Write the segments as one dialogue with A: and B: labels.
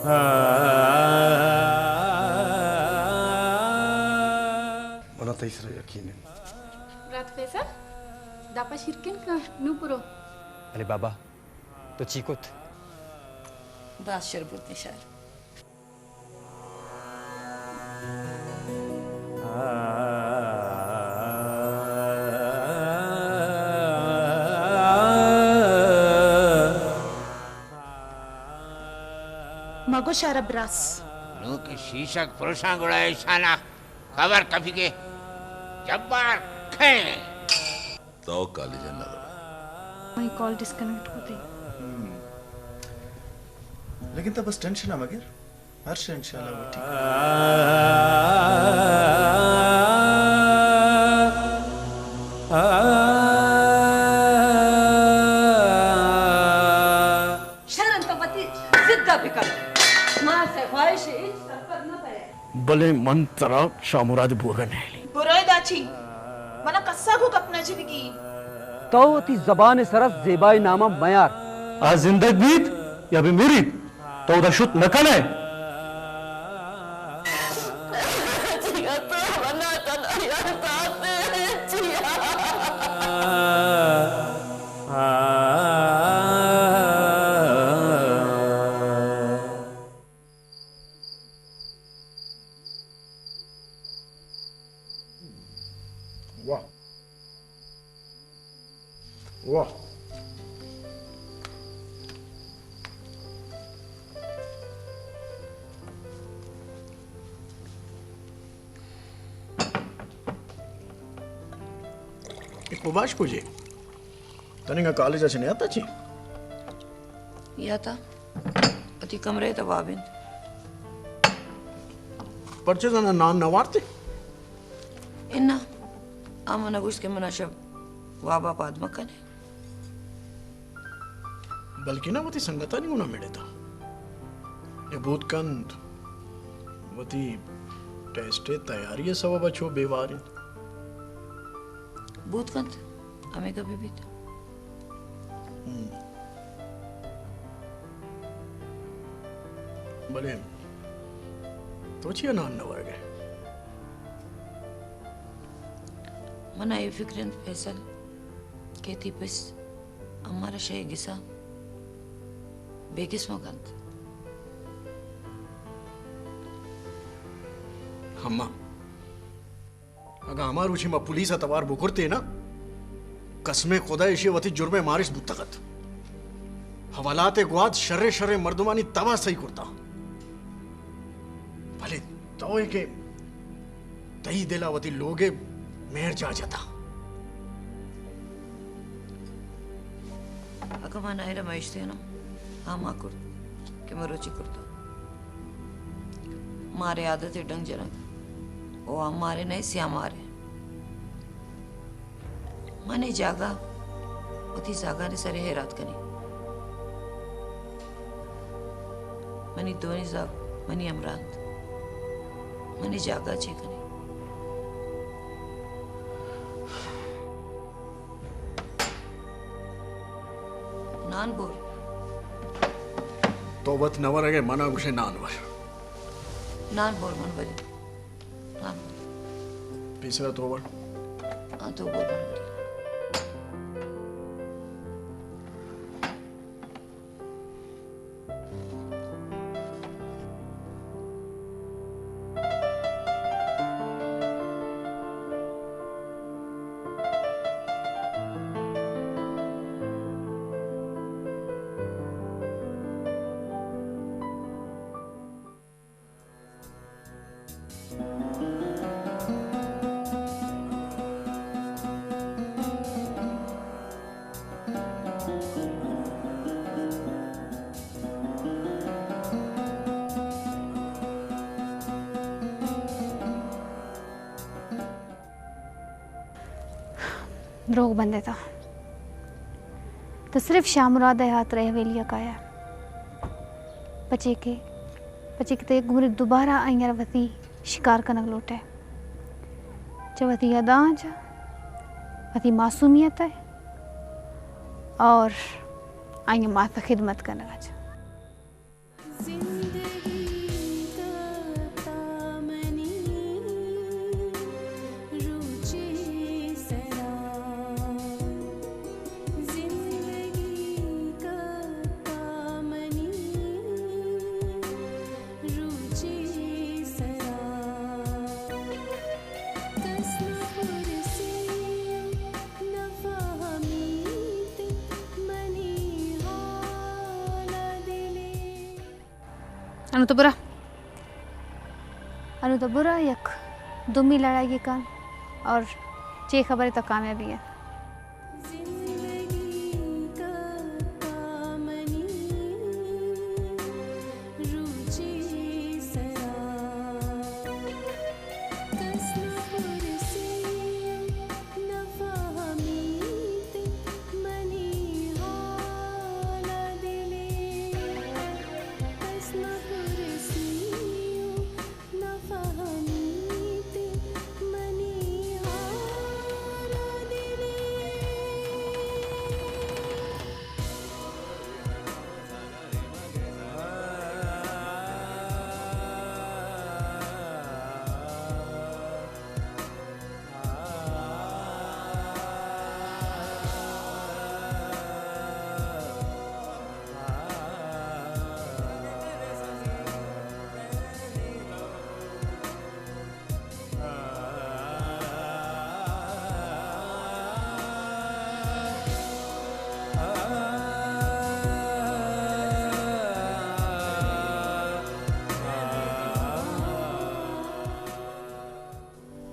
A: Bana tesir yakinin.
B: Berat Faisal, dapat shirkin ke Nupuro?
C: अरे बाबा तो चीकुत
D: दास शरबत निशार
E: मगो शरब्रास
F: नू की शीशक पुरुषां गुड़ाए शाना खबर कभी के जब्बार खे
G: तो काली जन्नत
B: वही कॉल डिस्कनेक्ट होती
A: लेकिन तब बस टेंशन आ मगर हर शे इंशाल्लाह वो ठीक
D: शरण तो पति जिद्दा बिकर मां से ख्वाहिश इच कर न पाए
A: भले मन तरा शामुराद बुरगन है
E: बुराई दाची मना कस्सा को कपना जिंदगी
C: तो ती जबान सरस जेबाई नामा मयार
H: आज जिंदगीत या भी मेरी तो उधर शुद्ध नकल है
A: वाह वाह मुबाश पूजे तनिंगा कॉलेज अच्छे नहीं आता ची
D: या था अति कमरे तवाबिन
A: पर्चे जना नान नवारते
D: इन्ना आमना गुश के मुनाशब वाबा पादमा कने
A: बल्कि ना वती संगता नहीं होना मेरे था ये भूतकंत वती टेस्टे तैयारी है सब बच्चों बेवारी
D: भूतकंत हमें कभी भी था
A: भले तो चिया नान नवर गए
D: मना ये फिक्रन फैसल कहती बस हमारा शय गिसा बेकिस्मो गंत
A: हम्मा अगर हमार उची में पुलिस अतवार बुकुरते ना कसमे खुदा इशी वती जुर्मे मारिस बुतगत हवालाते गुआद शर्रे शर्रे मर्दमानी तवा सही करता भले तो के तई दिलावती लोगे मेहर जा जाता
D: अगर मैं नहीं रमेश थे ना हाँ माँ कुर कि मैं रुचि करता मारे आदत है डंग जनक ओ हमारे नहीं सी हमारे मने जागा उती जागा ने सरे हैरात करी मनी दोनी जाग मनी अमरांत मनी जागा छे करी नान बोल
A: तो बत नवर अगे मना गुशे नानवर
D: नान बोल मन बरी नान
A: पिछला तो वर
D: हाँ तो बोल मन बरी
B: रोग बंदे था तो सिर्फ शामुराद हाथ रहे वेलिया काया पचे के ते गुमरे दोबारा आइयार वती शिकार कनक लोटे जो वती अदाज वती मासूमियत है और आइया माता खिदमत कनक अनु तो बुरा यक दुमी लड़ाई के कान और चे खबर तो कामयाबी है।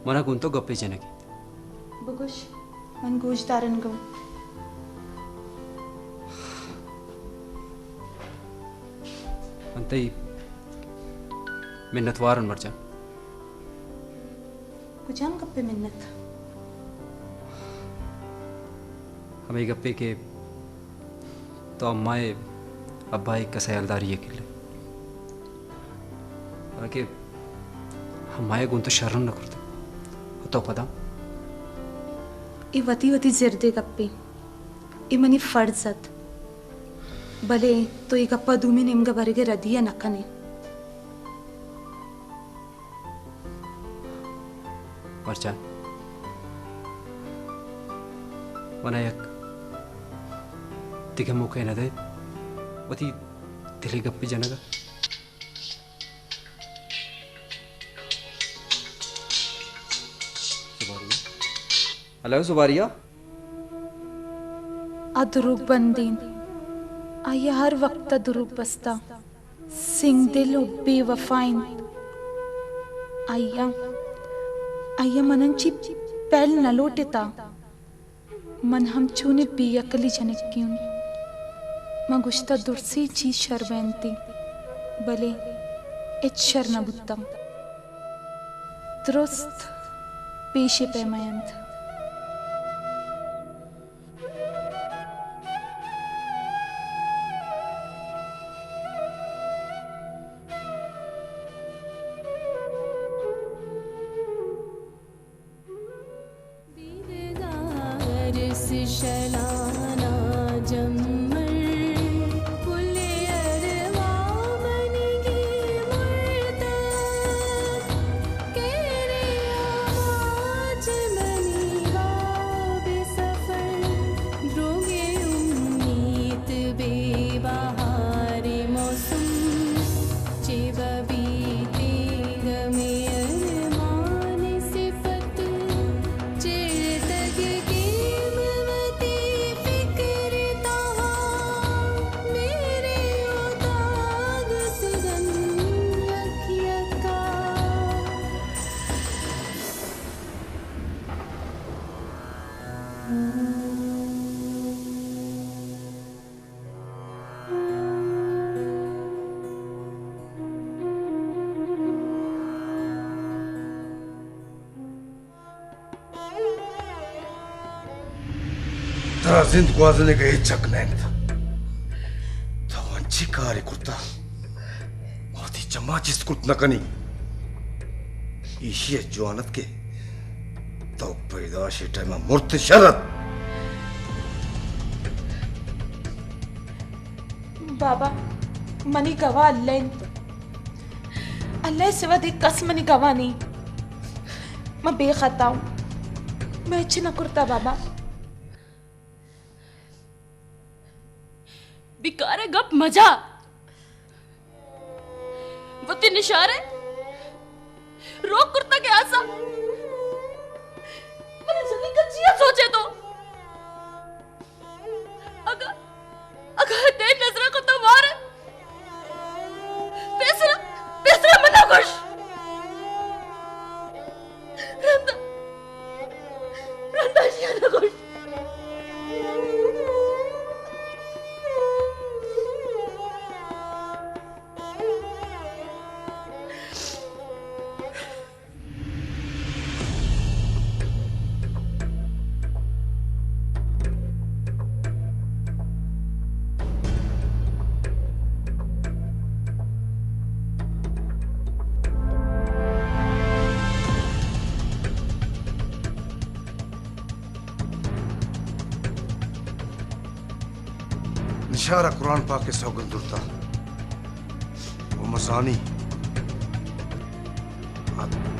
C: मना गुंतो गप्पे जनकी
E: बगुश मन गोश दारन गो
C: अंतई मिन्नत वारन मरजा
E: कुजान गप्पे मिन्नत
C: हमें गप्पे के तो अम्माए अब्बाई का सयालदारी के लिए आगे हमारे गुंतो शरण न करते तो पता
E: ई वती वती जिरदे गप्पे ई मनी फर्जत भले तो ई गप्पा दूमी निम्ग बरगे रदिया नकने
C: मरचा मनायक तिके मुखे न दे वती दिली गप्पी जनगा हेलो सुबारिया
E: अदरूप बंदीन आया हर वक्त अदरूप बस्ता सिंह दिल उब्बे वफाइन आया आया मनंची पैल न लोटेता मन हम चूने बियकली जनक क्यों मां गुश्ता दुर्सी चीज शर्बैनती भले इच शर न बुत्ता दुरुस्त पेशे पैमायंत
G: Trazendo quase ninguém chaknenta. Tawan chikari kurta. Oti chamachis kurt nakani. Ishi joanat ke. तो पैदाशी टाइम मूर्ति शरत
E: बाबा मनी गवा अल्लाह सिवा देख कस मनी गवा नहीं मैं बेखता हूँ मैं अच्छी न करता बाबा
I: बिकारे गप मजा वो तीन इशारे रोक कुर्ता के आसा मैंने जल्दी कच्चिया सोचे तो अगर तेरी नजर को तो मारे पैसे
G: निशारा कुरान पाक के सौगंध दुरता वो मसानी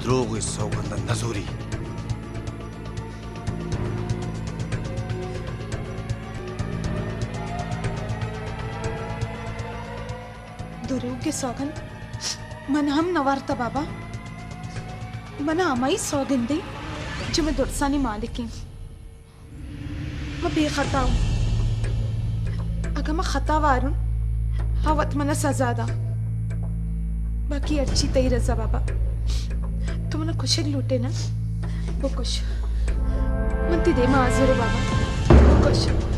G: द्रोग इस सौगंध नजूरी
E: दुरोग्य सौगंध मन हम नवारता बाबा मना अमाई सौगंदी जो मैं दुर्सानी मालिकी मैं बेखता हूँ अगर मैं खता वारूं हवत मना सजादा बाकी अच्छी तई रजा बाबा तुम ना कुछ लूटे ना वो कुछ मनती दे माजूर बाबा वो कुछ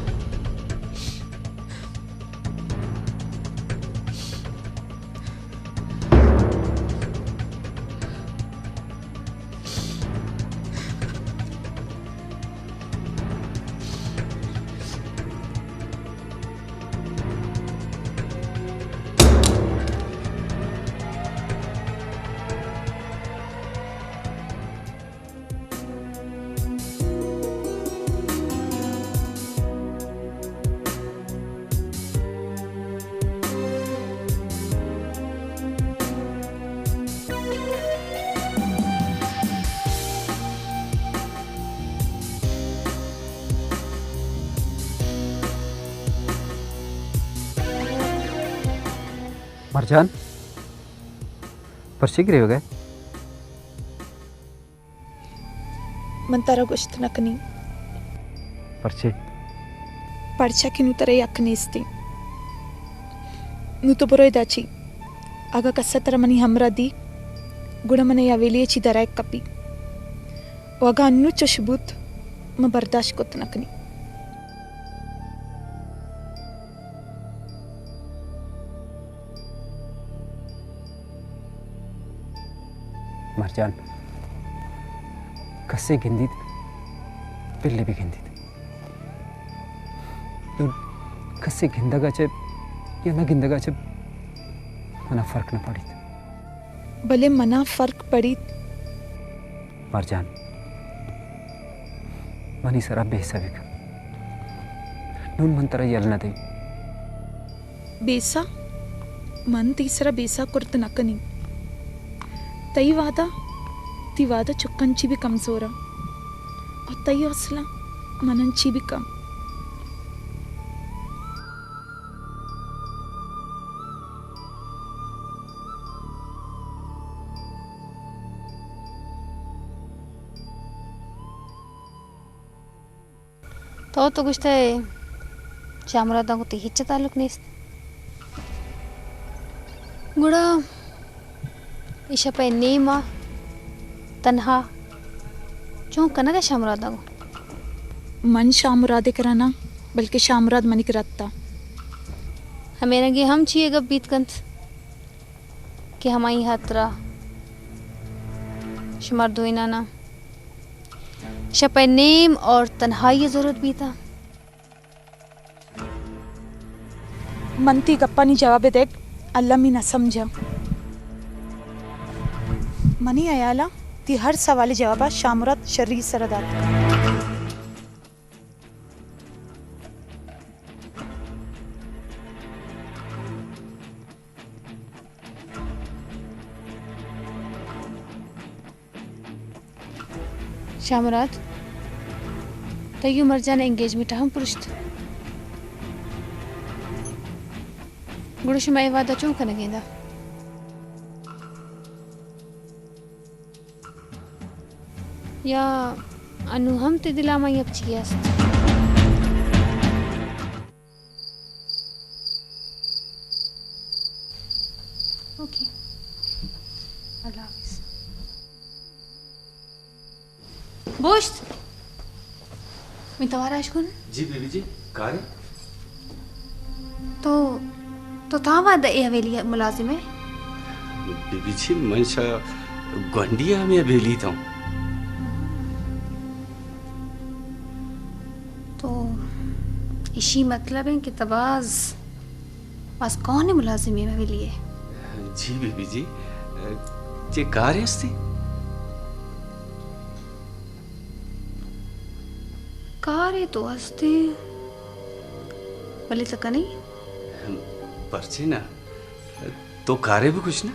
C: मरजान पर्ची गिरे हो गए
E: मन तारा गोश्त नकनी
C: पर्चे
E: पर्चा की नु तरा यकनीस्ती नु तो बरोय दाची आगा कस्सा तरा मनी हमरा दी गुड़ा मने यावेलिये ची दराय कपी वगा अन्नु चशबूत म बर्दाश्त कोत नकनी
C: मरजान कस्से गिंदीत पिल्ले भी गिंदीत तो कस्से गिंदगाचे या ना गिंदगाचे मना फर्क न पड़ी
E: भले मना फर्क पड़ी
C: मरजान मनी सरा बेसविक नून मंतरा यल न दे
E: बेसा मन तीसरा बेसा कुर्त नकनी तई वादा ती वादा चुक्कंची भी कमजोरा और तई हौसला मनंची भी कम
B: तो कुछ शामरादा को हिच्च ताल्लुक नहीं गुड़ा ईशा पे नीमा तन्हा क्यों कना दे शामरादा को
E: मन शामुरादे कराना बल्कि शामुराद मनिक रत्ता
B: हमें नगे हम चाहिए गब बीत कंत कि हमारी हात्रा शुमार दुइना ना शपे नेम और तन्हाई जरूरत भी था
E: मनती गप्पा नहीं जवाब देख अल्लाह मी न समझा मनी अयाला ती हर सवाल जवाब शामुराद शर्री सरदात
B: शामुराद तय्यू मरजान एंगेजमेंट हम पुरुष गुड़शुमाई वादा चों कन गेंदा या अनु हम ते दिलामा यप चियास ओके अल्लाह हाफिज बोश्त मैं तवारा अशकुन
J: जी बीबी जी कार
B: तो तावा द ए हवेली मुलाजिम है
J: बीबी जी मनशा गंडिया में बेली था
B: तो इसी मतलब है कि तबाज बस कौन है मुलाजिम है हवेली है
J: जी बीबी जी जे कार है
B: कार है तो हस्ते पली सका नहीं
J: पर्ची ना तो कारे भी कुछ ना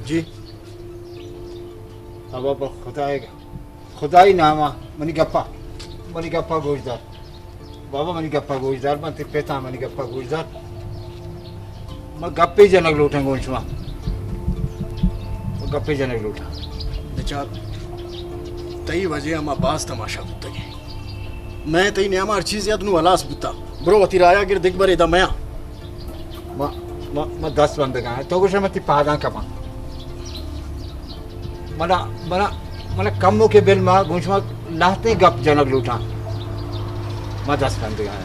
F: जी अब खुदाई नामा मनी गप्पा गोजदार बाबा मनी गप्पा गोजदार मन तिप्पेता मनी गप्पा गोजदार मैं गप्पे जनक लूटा गोंचमा गप्पे जनक लूटा
A: बेचार तई वजह हम बास तमाशा बुतगे मैं तई ने हमार चीज याद नु अलास बुता ब्रो वती राया गिर दिख बरे दा मया
F: मैं 10 बंद गए तो कुछ मती पादा कमा मना कम के बिल मा गुंचमा लाते गप जनक लूटा मैं 10 बंद गए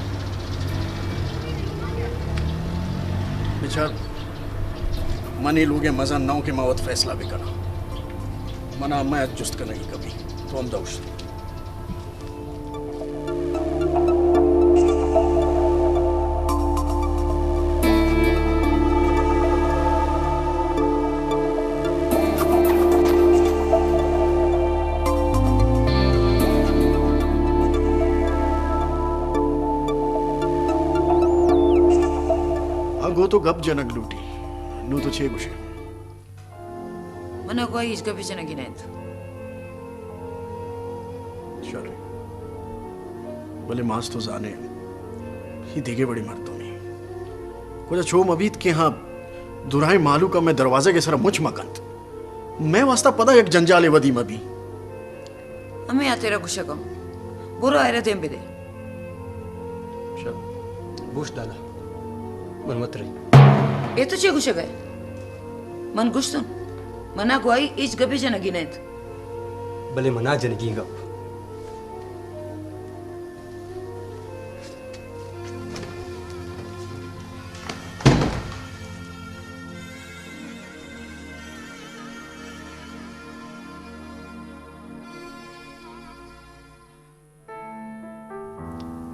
A: बेचार मनी लोगे मजा नाव के मावत फैसला भी करा मना मैं जुस्त का नहीं कभी तो हम दोस्त गो तो गप जनक लूटी नू तो छे गुशे
D: मना कोई इसका पीछे न गिने तो
A: चल बोले मास तो जाने ही दिगे बड़ी मर्दों में कुछ छो मबीत के हाँ दुराई मालू का मैं दरवाजे के सर मुझ मकंत मैं वास्ता पता एक जंजाले वदी मबी
D: हमें या तेरा गुस्सा कम बुरा आयरा दें बेदे
A: चल
C: बुश डाला मन मत रही
D: ये तो चे गुस्सा गए मन गुस्सुन मना कोई इस गपी जना गिने तो
C: भले मना जनगी गप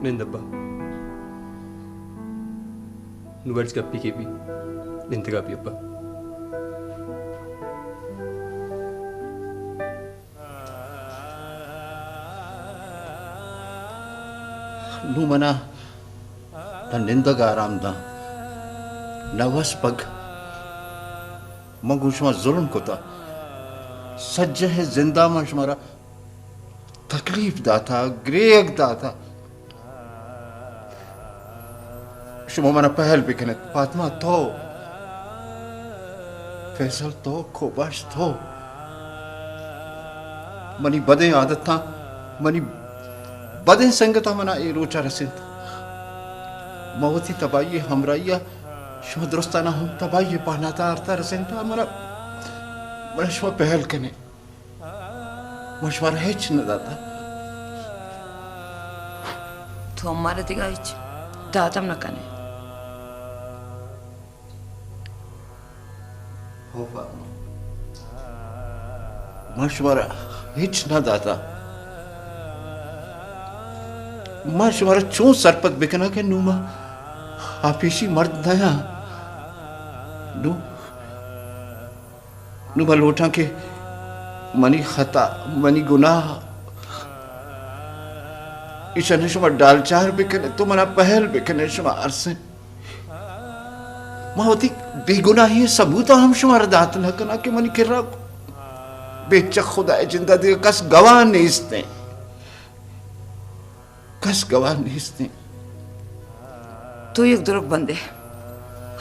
C: निंदब्बा नुवर्ज गप्पी के भी निंदगा भी अब्बा
F: नू मना न निंदग आराम दा नवस पग मंगुशमा जुल्म कोता सज्ज है जिंदा मशमारा तकलीफ दाता ग्रेग दाता शुमा मना पहल बिकने फातिमा तो फैसल तो खोबाश तो मनी बदे आदत था मनी बदे संगता मना ए रोचा रसिंत मवती तबाई हमराइया शुमा दुरुस्ताना हम तबाई पहनाता आरता रसिंत मना मना शुमा पहल कने मशवरा हेच न दाता
D: तो हमारे दिगाइच दातम न कने
F: हो मशवरा हेच न दाता मशवरा चूं सरपत बिकना के नुमा आफिसी मर्द नया नु नुमा लोटा के मनी खता मनी गुनाह ईशा शुमा डाल चार बिकने तो मना पहल बिकने शुमा अरसे मावती बेगुनाही सबूता हम शुमार दात न कना के मनी किर्रा बेचक खुदा जिंदा दे कस गवाह नहीं कस गवाह नहीं
D: तू एक दुरुग बंदे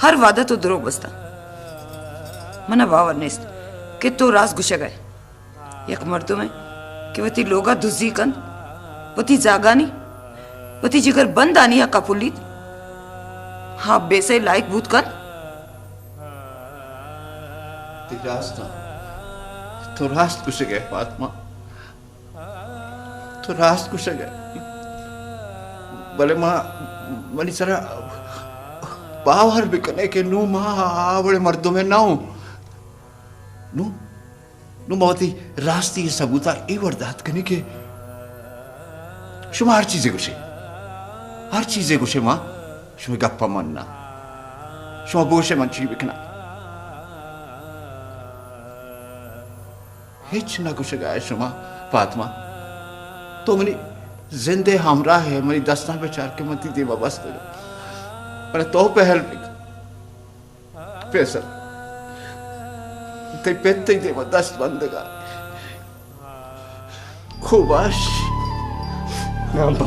D: हर वादा तो दुरुग बसता मना बावर नेस्त कि तो रास गुशे गए एक मर्दों में कि वती लोगा दुजी कन वती जागानी वती जिगर बंद आनी या कपुली हाँ बेसे लायक भूत कर
F: तो रास्त कुछ गए फातिमा तो रास्त कुछ गए भले माँ मनी सरा बाहर बिकने के नू माँ बड़े मर्दों में ना हूं नू नू मवती रास्ती सबूता ए वर्दात करने के शुमा हर चीजें गुशे माँ शुमा गप्पा मनना शुमा बोशे मंची बिकना हिच ना कुछ गाय शुमा फातिमा तो मनी जिंदे हमरा है मनी दस्ता बेचार के मती देवा बस करो पर तो पहल पैसा ते पेते देवा दस्त बंदगा खूबाश
C: अब्बा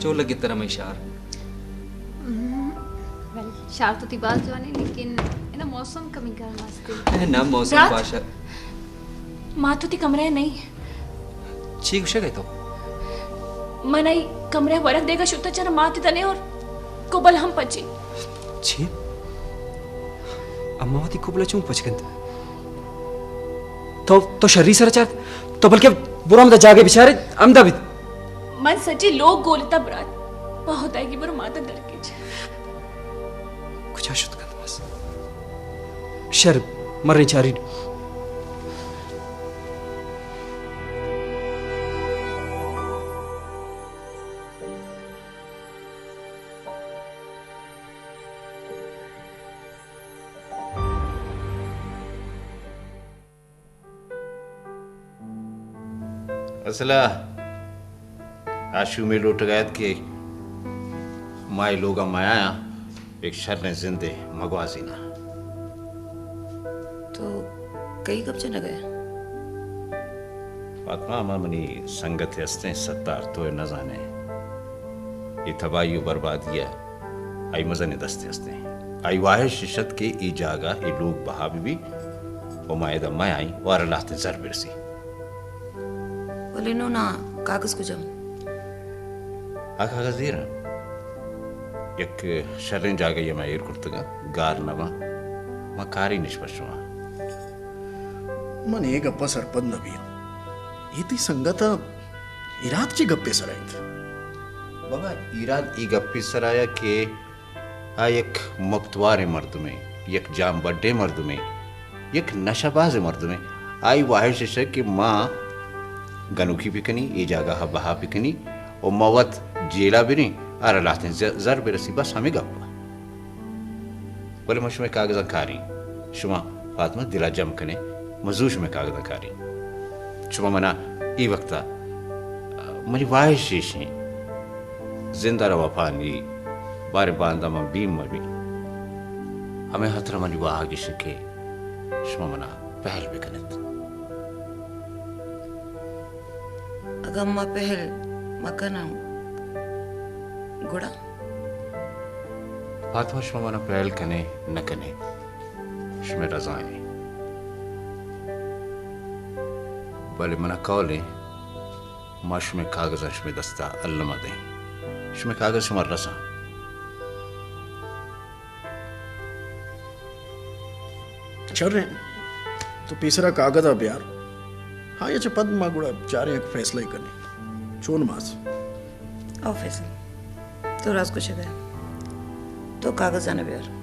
C: चो लगे तेरा मैं शार
B: वेल शार तो ती बात जाने लेकिन इना मौसम कमी कर मस्ती
C: ना मौसम भाषा
I: माँ तो ती कमरे नहीं
C: ठीक उसे गए तो
I: मनाई कमरे वरक देगा शुद्ध चर माँ ती तने और कोबल हम पची
C: छी अम्मा वाती कोबला चूं पचकंत तो शरीर सरचार तो बल्कि बुरा मत जागे बेचारे अमदाबिद
I: मन सच्ची लोग गोलता ब्रात वह होता है कि बरो माता डर के
C: कुछ आशुत कर बस शर मर रही चारी
F: असला आशु में लौट गया कि माए लोगा माया एक शर ने जिंदे मगवाजीना
D: तो कई कब चला गया
K: फातिमा अमा मनी संगत हस्ते सत्तार तो न जाने ये तबाही बर्बादिया आई मजन दस्ते हस्ते आई वाहे शिशत के ई जागा ई लोग बहा भी ओ मायद मैं आई वार लाते जर बिरसी
D: बोले नो ना कागज को जम
K: आ कागज दे रहा एक शरण जागा ये मैं कुर्तगा गार नमा मकारी निष्पक्षवा
A: मन एक गप्पा सरपद नबी ये ती संगता इरादची गप्पे सरायत
K: बाबा इराद ई गप्पी सराया के आ एक मुक्तवार मर्द में एक जाम बड्डे मर्द में एक नशाबाज मर्द में आई वाहिश कि माँ गनुखी पिकनी ये जगह बहा पिकनी और मवत जेला भी नहीं आर लाते जर बेरसी बस हमें गप्पा बोले मश में कागजा कारी शुमा फातिमा दिला जम कने मजूश में कागजा कारी शुमा मना ई वक्ता मरी वाहिश शीशी जिंदा रवा पानी बारे बांदा में बीम में भी हमें हथरा मनी वाह आगे शके शुमा मना पहल भी कनेत
D: अगर माँ पहल मकाना गुड़ा
K: फातिमा शुमा मना पहल कने न कने शुमे रजाएं बले मना कौले माँ शुमे कागज़ शुमे दस्ता अल्लाह दे शुमे कागज़ शुमा रसा
A: चल रहे तो तीसरा कागज अब यार हाँ ये पद मागुड़ा चार एक फैसला ही करने चोन मास
D: आओ फैसल तो राज कुछ गया तो कागज आने यार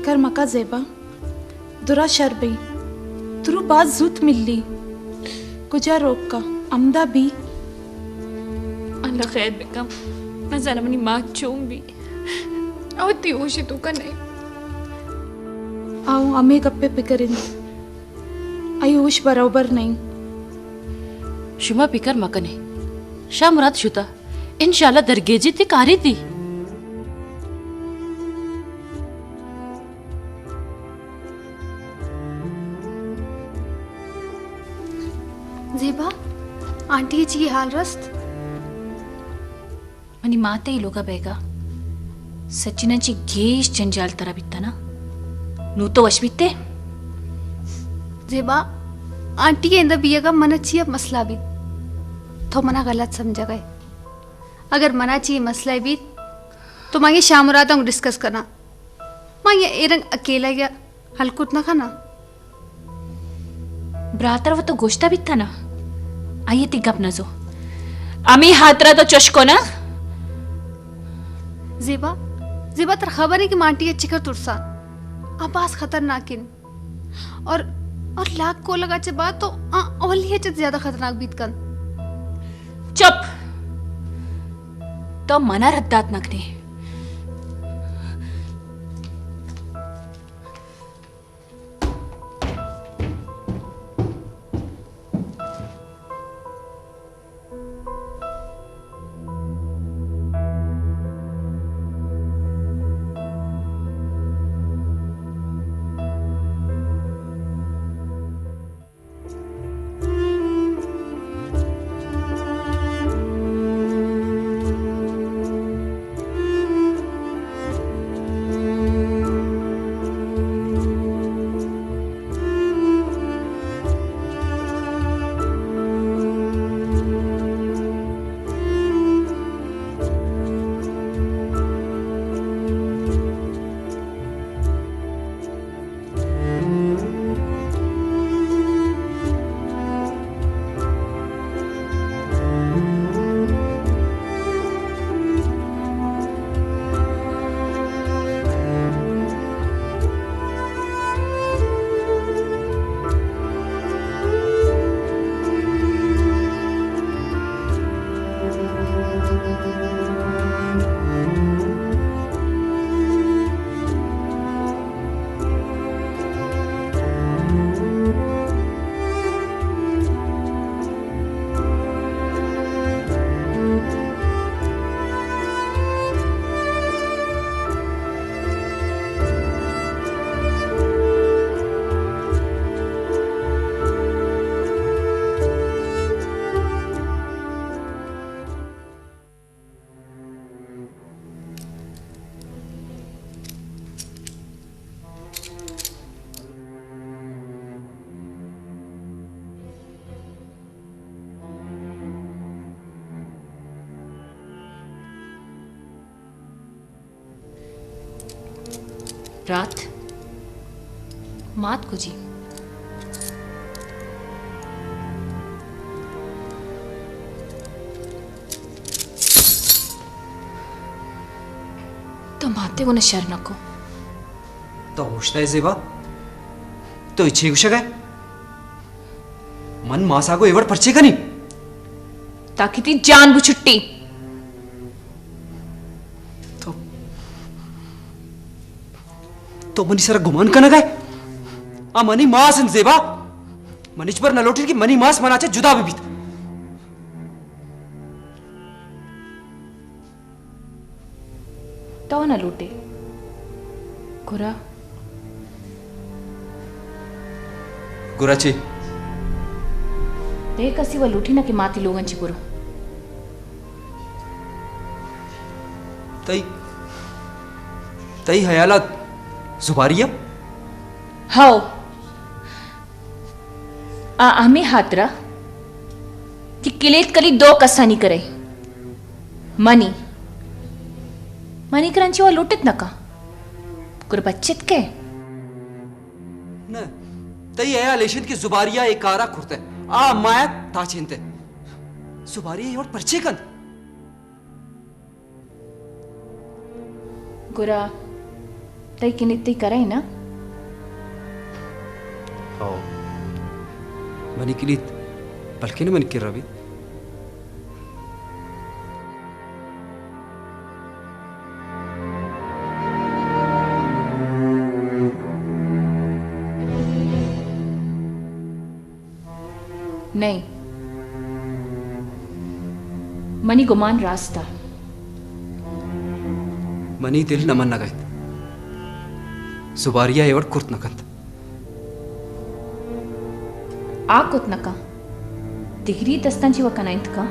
E: फिकर मका जेबा दुरा शरबी तुरु बात जुत मिल्ली कुजा रोक का अमदा भी
I: अल्लाह खैर बेकम मैं जाना मनी माँ चूम भी आवती होशी तू का नहीं
E: आओ अमे गप्पे पिकरिन आई होश बरोबर नहीं
L: शुमा पिकर मकने शामरात शुता इंशाल्लाह दरगेजी ती कारी थी
B: जेबा आंटी जी हाल रस्त
I: मनी माते ही लोगा बेगा सचिनाची घेश जंजाल तरा बित्ता ना नू तो वशबित्ते
B: जेबा आंटी के अंदर बिया का मना चाहिए मसला भी तो मना गलत समझा गए अगर मना चाहिए मसला भी तो मांगे शाम रात हम डिस्कस करना मांगे एरंग अकेला या हलकुट ना खाना
I: ब्रातर वो तो गोश्ता बित्ता ना आइए ती गप नजो अमी हातरा तो चशको ना
B: जेबा जेबा तर खबर है कि मांटी अच्छी कर तुरसा आपास खतरनाकिन और लाख को लगा चे बात तो ओली है ज्यादा खतरनाक बीत कन
I: चुप तो मना रद्दात नकने रात मात को जी तो माते को न शर नको
C: तो होशता है जेबा तो इच्छे कुछ गए मन मासा को एवड परचे का नहीं
I: ताकि ती जान बुछुट्टी
C: तो मनी सारा गुमान करना गए आ मनी मास इन जेबा मनीच पर न लौटे कि मनी मास मनाचे जुदा भी बीत
I: तो न लूटे गुरा
C: गुराची
I: देख कसी वो लूटी ना कि माती लोगन ची गुरु
C: तई तई हयालात जुबारिया
I: हाओ आमी हातरा कि किलेत कली दो कसा नहीं करे मनी मनी करांची वो लुटित नका कुर बच्चित के
C: न तई हया लेशित की जुबारिया एक कारा खुरते आ माया ताचिनते जुबारिया ये और परचे कन
I: गुरा तई किनित तई करे ना
C: हो मनी किलीत बल्कि मन किर रवि
I: नहीं मनी गुमान रास्ता
C: मनी दिल नमन नगत सुबारिया एवढ कुर्त नकत
I: आ कुत नका तिगरी दस्तांची वकनायत का